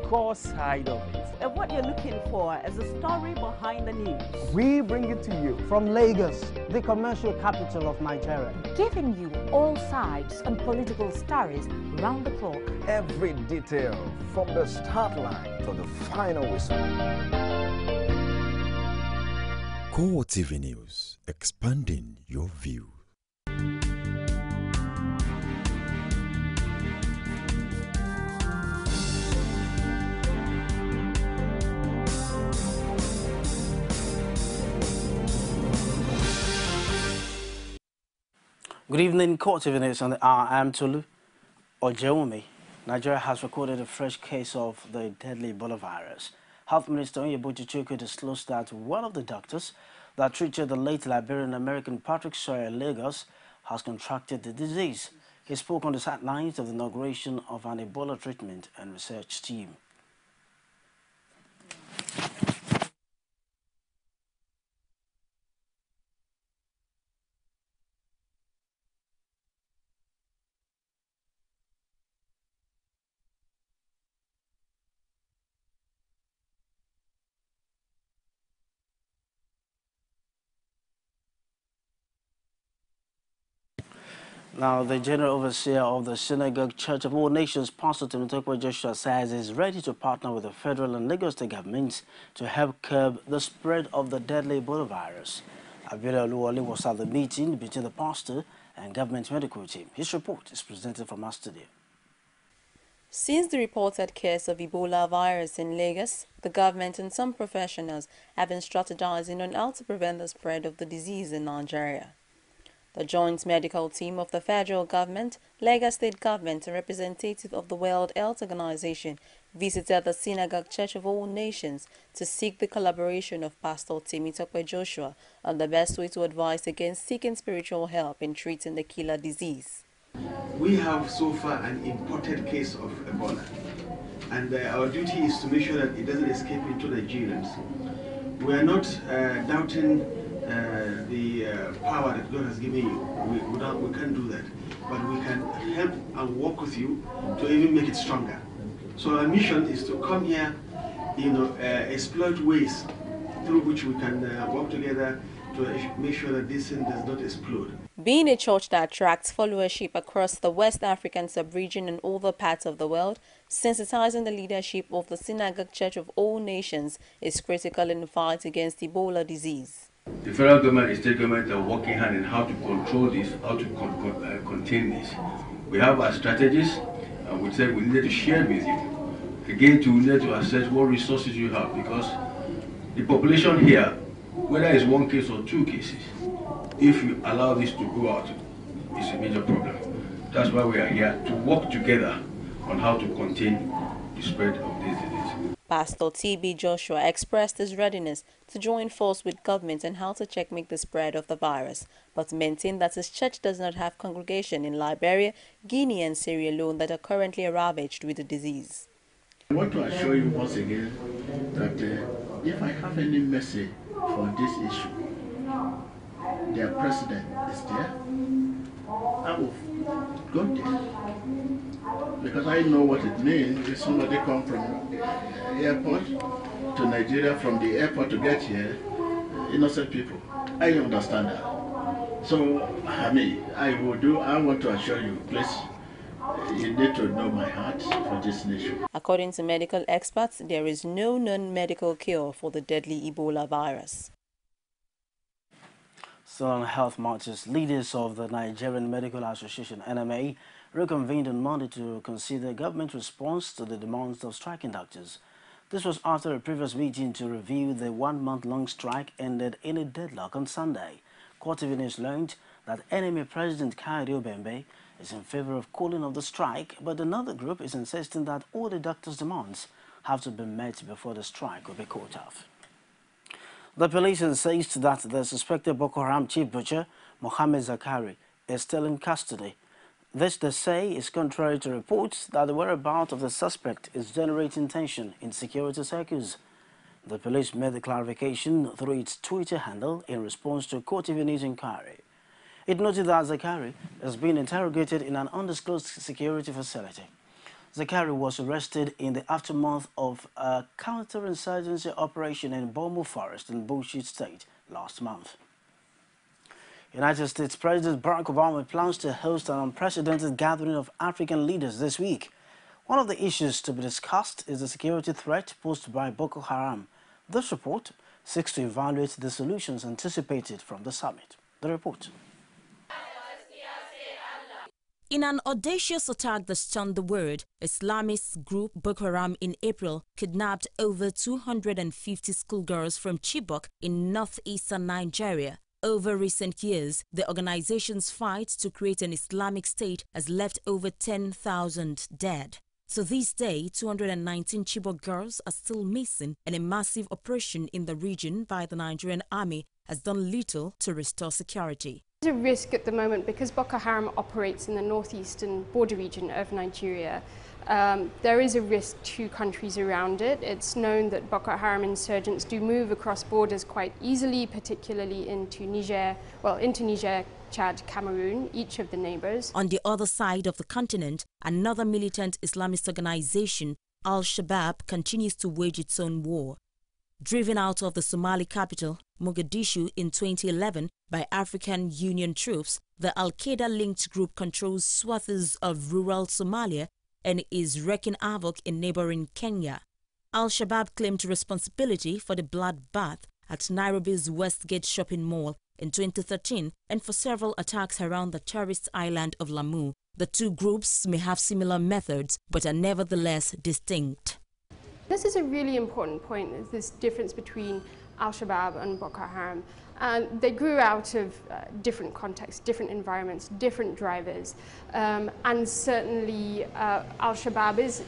core side of it. And what you're looking for is the story behind the news. We bring it to you from Lagos, the commercial capital of Nigeria, giving you all sides and political stories round the clock. Every detail from the start line to the final whistle. CoreTV News, expanding your view. Good evening, CoreTV News on the hour. I'm Tolu Ojewumi. Nigeria has recorded a fresh case of the deadly Ebola virus. Health Minister Onyebuchi Chukwu disclosed that one of the doctors that treated the late Liberian-American Patrick Sawyer in Lagos has contracted the disease. He spoke on the sidelines of the inauguration of an Ebola treatment and research team. Now, the General Overseer of the Synagogue Church of All Nations, Pastor Timotokwe Joshua, says is ready to partner with the federal and Lagos state governments to help curb the spread of the deadly Ebola virus. Abiola Oluwole was at the meeting between the pastor and government medical team. His report is presented from our studio. Since the reported case of Ebola virus in Lagos, the government and some professionals have been strategizing on how to prevent the spread of the disease in Nigeria. The joint medical team of the federal government, Lagos state government, and representative of the World Health Organization visited the Synagogue Church of All Nations to seek the collaboration of Pastor Timotokwe Joshua on the best way to advise against seeking spiritual help in treating the killer disease. We have so far an imported case of Ebola, and our duty is to make sure that it doesn't escape into Nigerians. We are not doubting the power that God has given you. We can't do that, but we can help and work with you to even make it stronger. So our mission is to come here, exploit ways through which we can work together to make sure that this thing does not explode. Being a church that attracts followership across the West African sub-region and other parts of the world, sensitizing the leadership of the Synagogue Church of All Nations is critical in the fight against Ebola disease. The federal government and state government are working hand in how to control this, how to contain this. We have our strategies, and we said we needed to share it with you. Again, we need to assess what resources you have, because the population here, whether it's one case or two cases, if you allow this to go out, it's a major problem. That's why we are here to work together on how to contain the spread of this disease. Pastor T.B. Joshua expressed his readiness to join force with government on how to checkmate the spread of the virus, but maintained that his church does not have congregation in Liberia, Guinea and Sierra Leone that are currently ravaged with the disease. I want to assure you once again that if I have any message for this issue, their president is there, I will go there. Because I know what it means if somebody comes from the airport to Nigeria, from the airport to get here, innocent people. I understand that. So, I want to assure you, please, you need to know my heart for this nation. According to medical experts, there is no non-medical cure for the deadly Ebola virus. Still on health matters, leaders of the Nigerian Medical Association, NMA, reconvened on Monday to consider government response to the demands of striking doctors. This was after a previous meeting to review the one-month-long strike ended in a deadlock on Sunday. CoreTV News learned that NMA President Kayode Obembe is in favor of calling off the strike, but another group is insisting that all the doctors' demands have to be met before the strike will be called off. The police insists that the suspected Boko Haram chief butcher, Mohammed Zakari, is still in custody. This, they say, is contrary to reports that the whereabouts of the suspect is generating tension in security circles. The police made the clarification through its Twitter handle in response to CoreTV News inquiry. It noted that Zakari is being interrogated in an undisclosed security facility. Zakari was arrested in the aftermath of a counterinsurgency operation in Bomu Forest in Bauchi State last month. United States President Barack Obama plans to host an unprecedented gathering of African leaders this week. One of the issues to be discussed is the security threat posed by Boko Haram. This report seeks to evaluate the solutions anticipated from the summit. The report. In an audacious attack that stunned the world, Islamist group Boko Haram in April kidnapped over 250 schoolgirls from Chibok in northeastern Nigeria. Over recent years, the organization's fight to create an Islamic state has left over 10,000 dead. To this day, 219 Chibok girls are still missing, and a massive operation in the region by the Nigerian army has done little to restore security. There's a risk at the moment because Boko Haram operates in the northeastern border region of Nigeria. There is a risk to countries around it. It's known that Boko Haram insurgents do move across borders quite easily, particularly into Niger, Chad, Cameroon, each of the neighbors. On the other side of the continent, another militant Islamist organization, Al-Shabaab, continues to wage its own war. Driven out of the Somali capital, Mogadishu, in 2011 by African Union troops, the Al-Qaeda-linked group controls swaths of rural Somalia and is wreaking havoc in neighboring Kenya. Al-Shabaab claimed responsibility for the bloodbath at Nairobi's Westgate shopping mall in 2013 and for several attacks around the tourist island of Lamu. The two groups may have similar methods but are nevertheless distinct. This is a really important point, this difference between Al-Shabaab and Boko Haram. They grew out of different contexts, different environments, different drivers, and certainly Al-Shabaab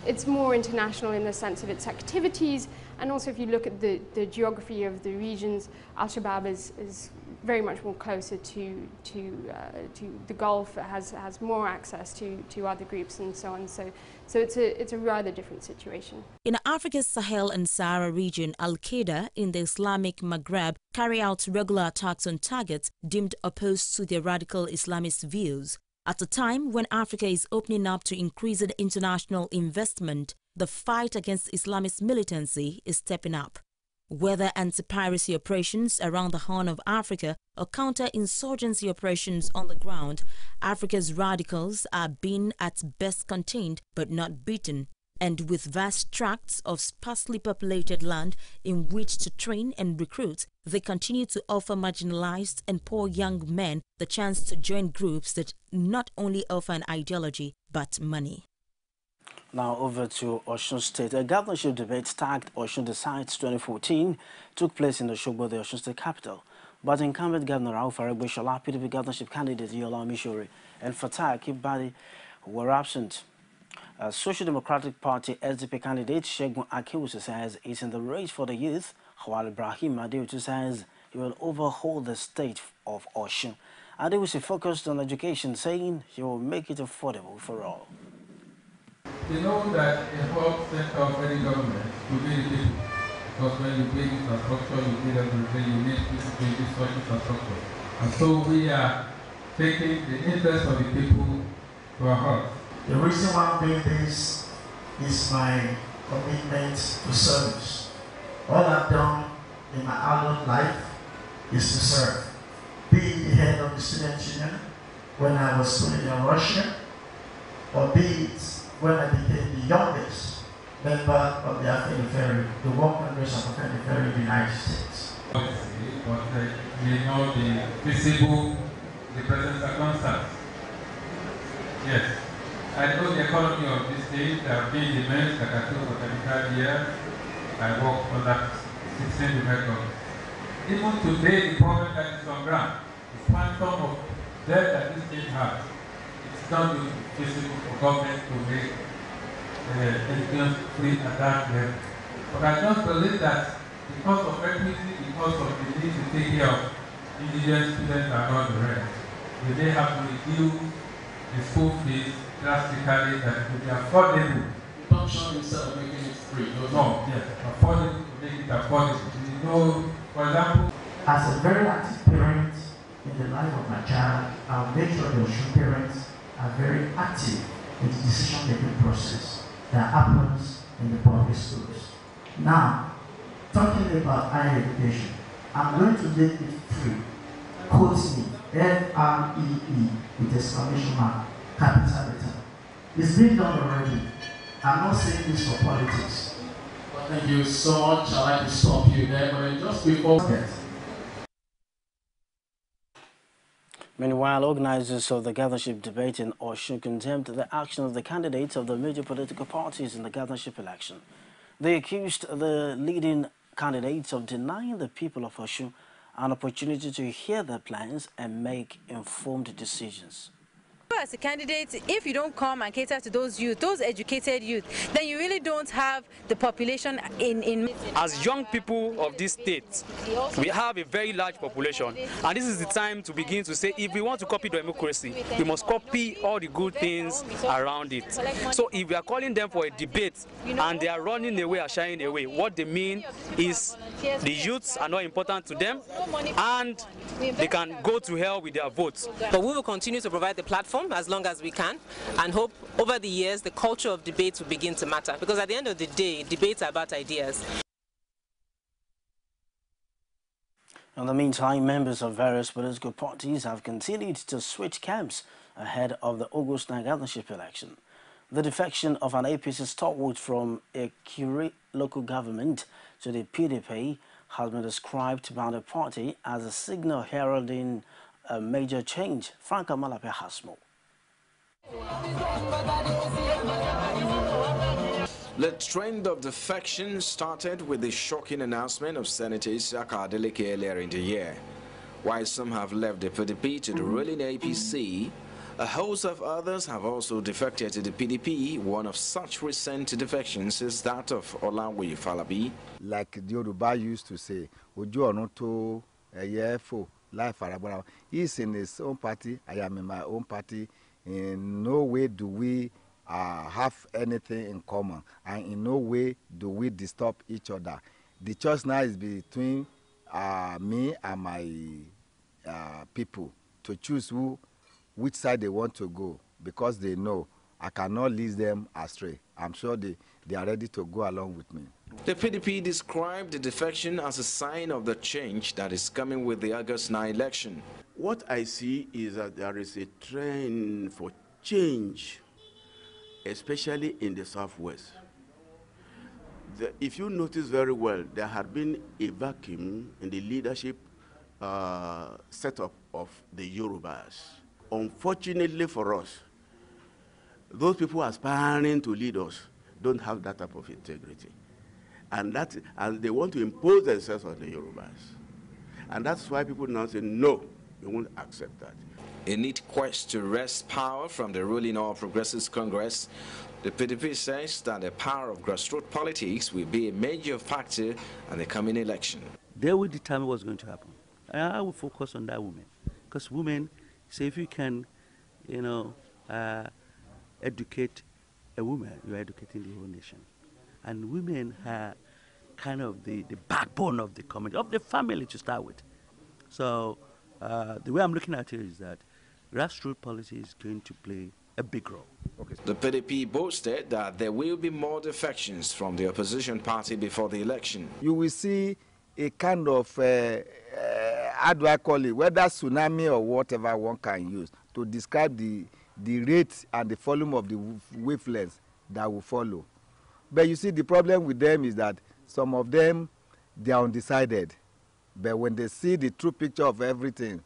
it's more international in the sense of its activities, and also if you look at the geography of the regions, Al-Shabaab is very much more closer to the Gulf, has more access to other groups and so on. So it's a rather different situation. In Africa's Sahel and Sahara region, Al-Qaeda in the Islamic Maghreb carry out regular attacks on targets deemed opposed to their radical Islamist views. At a time when Africa is opening up to increased international investment, the fight against Islamist militancy is stepping up. Whether anti-piracy operations around the Horn of Africa or counter-insurgency operations on the ground, Africa's radicals are being at best contained but not beaten. And with vast tracts of sparsely populated land in which to train and recruit, they continue to offer marginalized and poor young men the chance to join groups that not only offer an ideology but money. Now over to Osun State. A governorship debate tagged Osun Decides 2014 took place in Osogbo, the Osun State capital. But incumbent Governor Rauf Aregbesola, PDP governorship candidate Yola Mishore, and Fatai Akibade were absent. Social Democratic Party SDP candidate Shegun Akiwusi says it's in the race for the youth, while Ibrahim Adewusi says he will overhaul the state of Osun. Adewusi focused on education, saying he will make it affordable for all. They know that the whole center of any government will be the people. Because when you build infrastructure, you build everything, you need people to build this infrastructure. And so we are taking the interest of the people to our heart. The reason why I'm doing this is my commitment to service. All I've done in my adult life is to serve. Be the head of the student union when I was studying in Russia, or be it when I became the youngest member of the Afenifere, the World Congress of Afenifere in the United States. But we know the visible, the present circumstance. Yes. I know the economy of this state. I've been the men that I took for 35 years. I work on that 16 record. Even today, the problem that is on ground, the quantum of debt that this state has, it's not feasible for government to make education free at that level. But I just believe that because of equity, because of the need to take care of indigenous students and all the rest, we may have to reduce the school fees drastically that it would be affordable. Function instead of making it free. No, yes, affordable to make it affordable. You know, for example, as a very active parent in the life of my child, I'll make sure those parents are very active the decision-making process that happens in the public schools. Now, talking about higher education, I'm going to make it free. Quote me, FREE with exclamation mark, capital letter. It's been done already. I'm not saying this for politics. Well, thank you so much. I'd like to stop you there, but just before that. Meanwhile, organizers of the governorship debate in Osun condemned the action of the candidates of the major political parties in the governorship election. They accused the leading candidates of denying the people of Osun an opportunity to hear their plans and make informed decisions. As a candidate, if you don't come and cater to those youth, those educated youth, then you really don't have the population in. As young people of this state, we have a very large population, and this is the time to begin to say, if we want to copy democracy, we must copy all the good things around it. So if we are calling them for a debate and they are running away or shying away, what they mean is the youths are not important to them and they can go to hell with their votes. But we will continue to provide the platform as long as we can, and hope over the years the culture of debate will begin to matter, because at the end of the day, debates are about ideas. In the meantime, members of various political parties have continued to switch camps ahead of the August 9 governorship election. The defection of an APC stalwart from a Kure local government to the PDP has been described by the party as a signal heralding a major change. Frank Amalape has more. The trend of defection started with the shocking announcement of Senator Isiaka Adeleke earlier in the year. While some have left the PDP to the ruling APC, a host of others have also defected to the PDP. One of such recent defections is that of Olawe Falabi. Like the Yoruba used to say, Ojo Onoto Eyefo Life Arabara. He's in his own party, I am in my own party. In no way do we have anything in common, and in no way do we disturb each other. The choice now is between me and my people to choose which side they want to go, because they know I cannot lead them astray. I'm sure they are ready to go along with me. The PDP described the defection as a sign of the change that is coming with the August 9 election. What I see is that there is a trend for change, especially in the Southwest. If you notice very well, there had been a vacuum in the leadership setup of the Yorubas. Unfortunately for us, those people aspiring to lead us don't have that type of integrity. And they want to impose themselves on the Yorubas. And that's why people now say, no, we won't accept that. A neat quest to wrest power from the ruling All Progressives Congress, the PDP says that the power of grassroots politics will be a major factor in the coming election. They will determine what's going to happen. And I will focus on that woman. Because women say if you can, educate a woman, you're educating the whole nation. And women are kind of the backbone of the community, of the family to start with. So the way I'm looking at it is that grassroots policy is going to play a big role. Okay. The PDP boasted that there will be more defections from the opposition party before the election. You will see a kind of, how do I call it, whether tsunami or whatever one can use to describe the rate and the volume of the wavelengths that will follow. But you see, the problem with them is that some of them, they are undecided. But when they see the true picture of everything,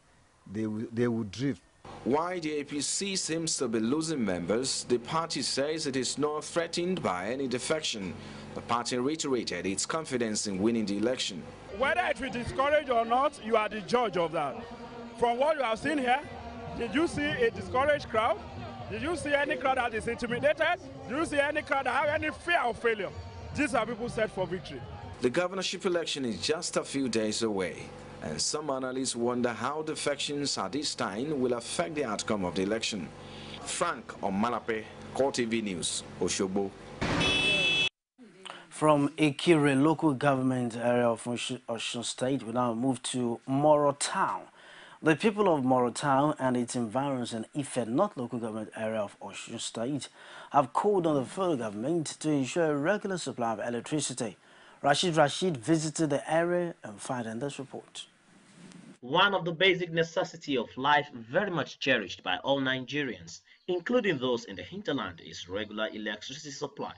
they will drift. While the APC seems to be losing members, the party says it is not threatened by any defection. The party reiterated its confidence in winning the election. Whether it will discourage or not, you are the judge of that. From what you have seen here, did you see a discouraged crowd? Did you see any crowd that is intimidated? Did you see any crowd that have any fear of failure? These are people set for victory. The governorship election is just a few days away, and some analysts wonder how defections at this time will affect the outcome of the election. Frank Omalape, CoreTV News, Osogbo. From Ikire local government area of Osun State, we now move to Moro Town. The people of Morotown and its environs in Ife North local government area of Osun State have called on the federal government to ensure a regular supply of electricity. Rashid visited the area and found in this report. One of the basic necessities of life very much cherished by all Nigerians, including those in the hinterland, is regular electricity supply.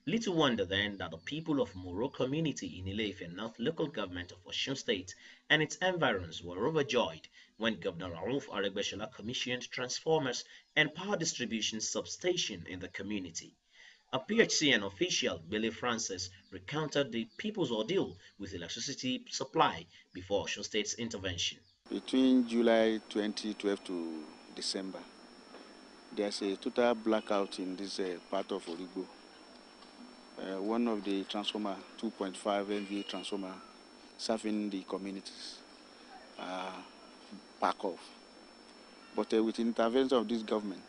Little wonder then that the people of Moro community in Ile-Ife North local government of Osun State and its environs were overjoyed when Governor Rauf Aregbesola commissioned transformers and power distribution substation in the community. A PHCN official, Billy Francis, recounted the people's ordeal with electricity supply before Osun State's intervention. Between July 2012 to December, there's a total blackout in this part of Origbo. One of the transformer, 2.5 MVA transformer, serving the communities, back off. But with the intervention of this government,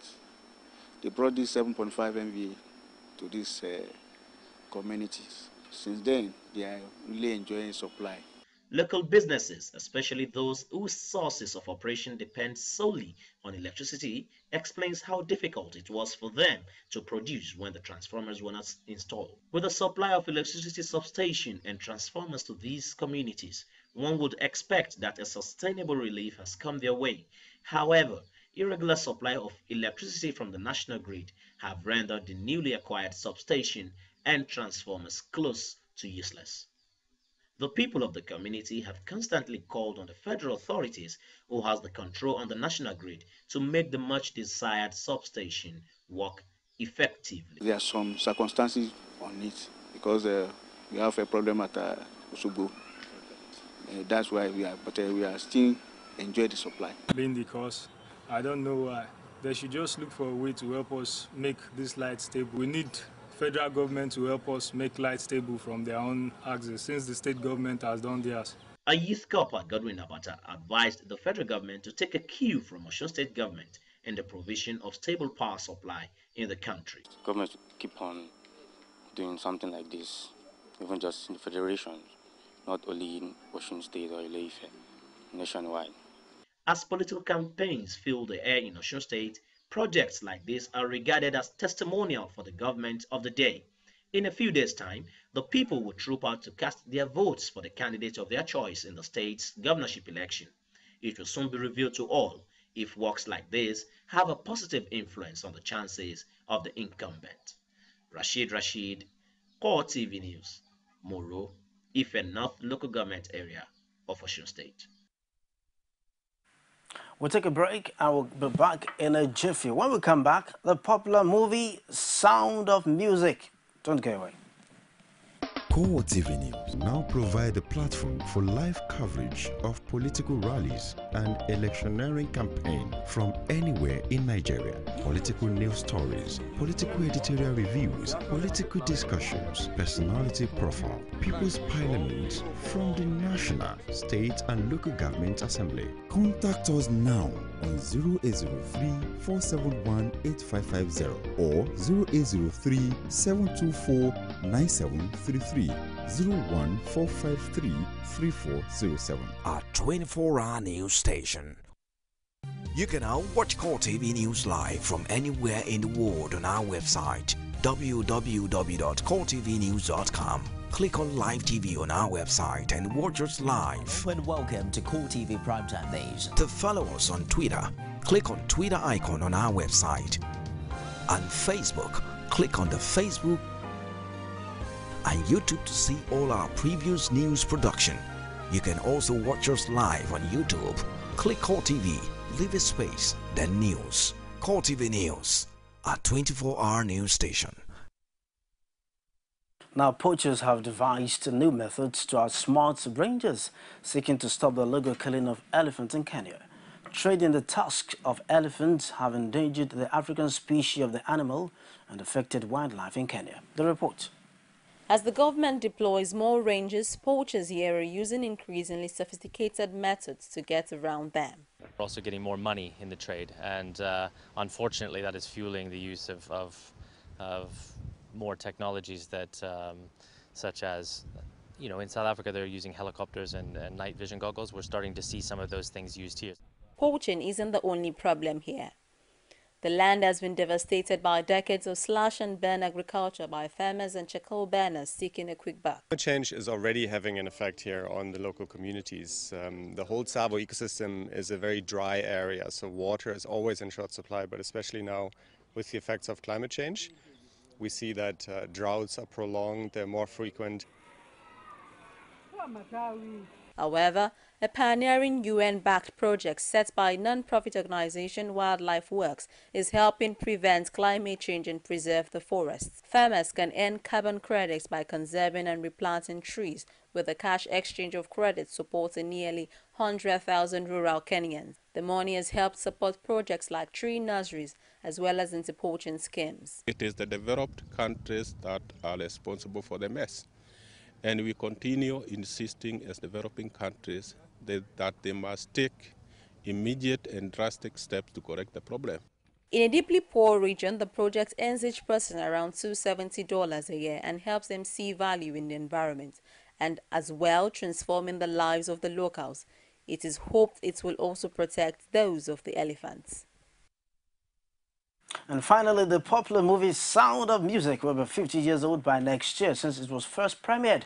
they brought this 7.5 MVA to these communities. Since then, they are really enjoying supply. Local businesses, especially those whose sources of operation depend solely on electricity, explains how difficult it was for them to produce when the transformers were not installed. With a supply of electricity substation and transformers to these communities, one would expect that a sustainable relief has come their way. However, irregular supply of electricity from the national grid have rendered the newly acquired substation and transformers close to useless. The people of the community have constantly called on the federal authorities, who has the control on the national grid, to make the much desired substation work effectively. There are some circumstances on it because we have a problem at Osogbo. That's why we are still enjoying the supply. Being the cause, I don't know why. They should just look for a way to help us make this light stable. We need federal government to help us make light stable from their own axis, since the state government has done theirs. A youth corper, Godwin Abata, advised the federal government to take a cue from Osun State government in the provision of stable power supply in the country. Government should keep on doing something like this, even just in the federation, not only in Osun State or Ile-Ife, nationwide. As political campaigns fill the air in Osun State, projects like this are regarded as testimonial for the government of the day. In a few days' time, the people will troop out to cast their votes for the candidate of their choice in the state's governorship election. It will soon be revealed to all if works like this have a positive influence on the chances of the incumbent. Rashid, CoreTV News, Moro, Ife North local government area of Osun State. We'll take a break and we'll be back in a jiffy. When we come back, the popular movie Sound of Music. Don't go away. CoreTV News now provide a platform for live coverage of political rallies and electioneering campaign from anywhere in Nigeria. Political news stories, political editorial reviews, political discussions, personality profile, people's parliament from the national, state and local government assembly. Contact us now on 0803-471-8550 or 0803-724-9733. 01453-3407. Our 24-hour news station. You can now watch CoreTV News live from anywhere in the world on our website www.coretvnews.com. Click on Live TV on our website and watch us live. And welcome to CoreTV Primetime News. To follow us on Twitter, click on Twitter icon on our website. On Facebook, click on the Facebook and YouTube to see all our previous news production. You can also watch us live on YouTube. Click CoreTV, leave a space, then News. CoreTV News, our 24-hour news station. Now, poachers have devised new methods to outsmart rangers seeking to stop the illegal killing of elephants in Kenya. Trading the tusks of elephants have endangered the African species of the animal and affected wildlife in Kenya. The report. As the government deploys more rangers, poachers here are using increasingly sophisticated methods to get around them. We're also getting more money in the trade, and unfortunately that is fueling the use of more technologies that, such as, you know, in South Africa they're using helicopters and night vision goggles. We're starting to see some of those things used here. poaching isn't the only problem here. The land has been devastated by decades of slash-and-burn agriculture by farmers and charcoal burners seeking a quick buck. Climate change is already having an effect here on the local communities. The whole Tsavo ecosystem is a very dry area, so water is always in short supply, but especially now with the effects of climate change, we see that droughts are prolonged, they're more frequent. However, a pioneering UN-backed project set by non-profit organization Wildlife Works is helping prevent climate change and preserve the forests. Farmers can earn carbon credits by conserving and replanting trees, with the cash exchange of credits supporting nearly 100,000 rural Kenyans. The money has helped support projects like tree nurseries as well as anti-poaching schemes. It is the developed countries that are responsible for the mess. And we continue insisting as developing countries that they must take immediate and drastic steps to correct the problem. In a deeply poor region, the project earns each person around $270 a year and helps them see value in the environment and as well transforming the lives of the locals. It is hoped it will also protect those of the elephants. And finally, the popular movie Sound of Music will be 50 years old by next year since it was first premiered.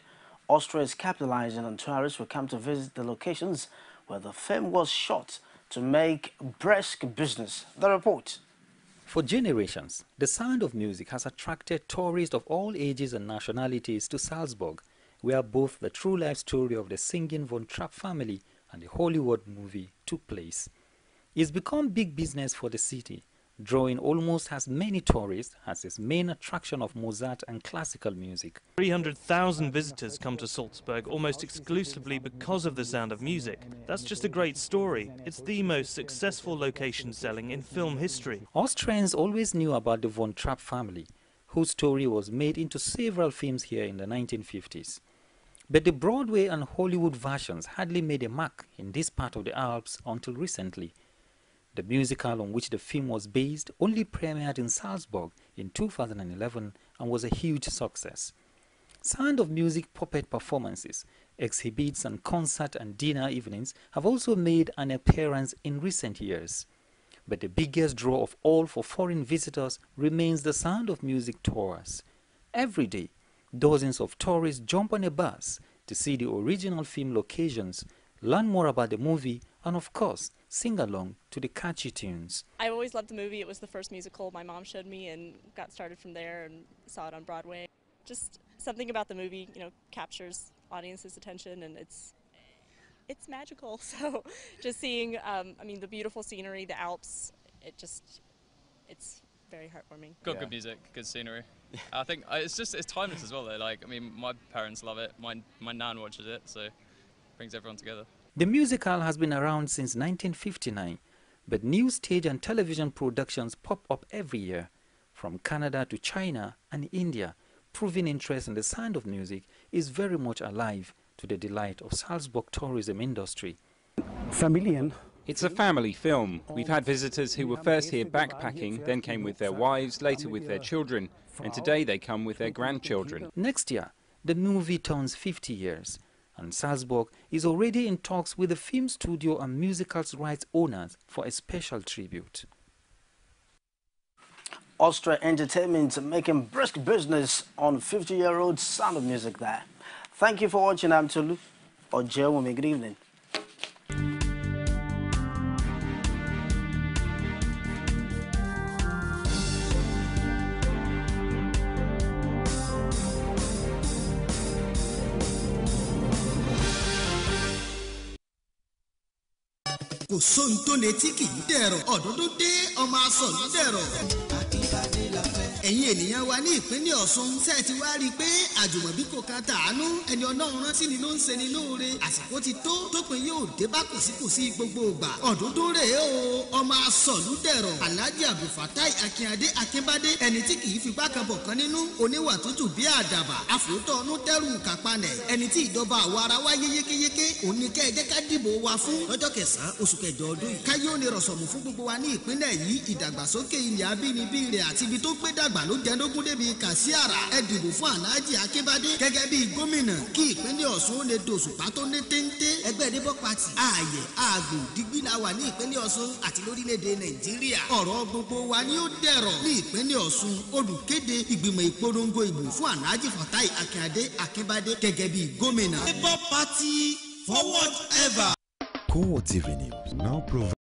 Austria is capitalizing on tourists who come to visit the locations where the film was shot to make brisk business. The report. For generations, the Sound of Music has attracted tourists of all ages and nationalities to Salzburg, where both the true life story of the singing Von Trapp family and the Hollywood movie took place. It's become big business for the city, drawing almost as many tourists as its main attraction of Mozart and classical music. 300,000 visitors come to Salzburg almost exclusively because of the Sound of Music. That's just a great story. It's the most successful location selling in film history. Austrians always knew about the Von Trapp family, whose story was made into several films here in the 1950s. But the Broadway and Hollywood versions hardly made a mark in this part of the Alps until recently. The musical on which the film was based only premiered in Salzburg in 2011 and was a huge success. Sound of Music puppet performances, exhibits and concert and dinner evenings have also made an appearance in recent years. But the biggest draw of all for foreign visitors remains the Sound of Music tours. Every day, dozens of tourists jump on a bus to see the original film locations, learn more about the movie, and of course, sing along to the catchy tunes. I've always loved the movie. It was the first musical my mom showed me and got started from there and saw it on Broadway. Just something about the movie, you know, captures audience's attention and it's magical. So just seeing, I mean, the beautiful scenery, the Alps, it's very heartwarming. Got good music, good scenery. I think it's timeless as well though. Like, I mean, my parents love it. My nan watches it, so it brings everyone together. The musical has been around since 1959, but new stage and television productions pop up every year, from Canada to China and India, proving interest in the Sound of Music is very much alive to the delight of Salzburg tourism industry. It's a family film. We've had visitors who were first here backpacking, then came with their wives, later with their children, and today they come with their grandchildren. Next year, the movie turns 50 years. And Salzburg is already in talks with the film studio and musicals rights owners for a special tribute. Austria Entertainment making brisk business on 50-year-old Sound of Music there. Thank you for watching. I'm Tolu Ojewumi. Good evening. kò sóhun tó lè tí kì í dẹ̀rọ̀ ọ̀dọ́dún dé ọmọ asọ̀lú dẹ̀rọ̀. ẹ̀yin ènìyàn wa ní ìpínlẹ̀ Ọ̀ṣun ṣe ti wá rí i pé àjùmọ̀bí kò kan tàánú ẹni Ọlọ́run rántí ni ló ń ṣe ni lóore àsìkò ti tó tópin yóò dé bá kòsíkòsí gbogbo ìgbà ọ̀dọ́dún rèé o ọmọ asọ̀lú dẹ̀rọ̀ Alhaji Abdulfatai Akínadé Akínbádé ẹni tí kì í fi bákan bọ̀ kan nínú oníwà tútù bí àdàbà àfòótọ́ ọ̀nù tẹ́rù kàpanẹ̀ ẹni tí ìjọba àwa ara wa yékéyéké òní kẹ́ ẹ jẹ́ ká dìbò wa fún lọ́jọ́ kẹsàn-án oṣù kẹjọ ọdún yìí káyọ̀ ní rọ̀sọ̀mù fún gbogbo wa ní ìpínlẹ̀ yìí ìdàgbàsókè ilẹ̀ abínibí rẹ̀ àti ibi tó gbé dàgbà àgbà ló jẹ́ndógún débi kàṣíàrà ẹ dìbò fún Alhaji Akínbádé gẹ́gẹ́ bí gómìnà kí ìpínlẹ̀ Ọ̀ṣun ó lè dòṣùpá tó ní téńté. ẹgbẹ́ Labour Party ààyè ààgò digbí la wà ní ìpínlẹ̀ Ọ̀ṣun àti lórílẹ̀‐èdè Nàìjíríà. ọ̀rọ̀ gbogbo wa ni ó dẹ̀rọ̀ ní ìpínlẹ̀ Ọ̀ṣun. olùkéde ìgbìmọ̀ ìpolongo ìbò fún Alhaji Fatai Akínbádé gẹ́gẹ́ bí gómìnà. Labour Party forward ever. CoreTV News now provides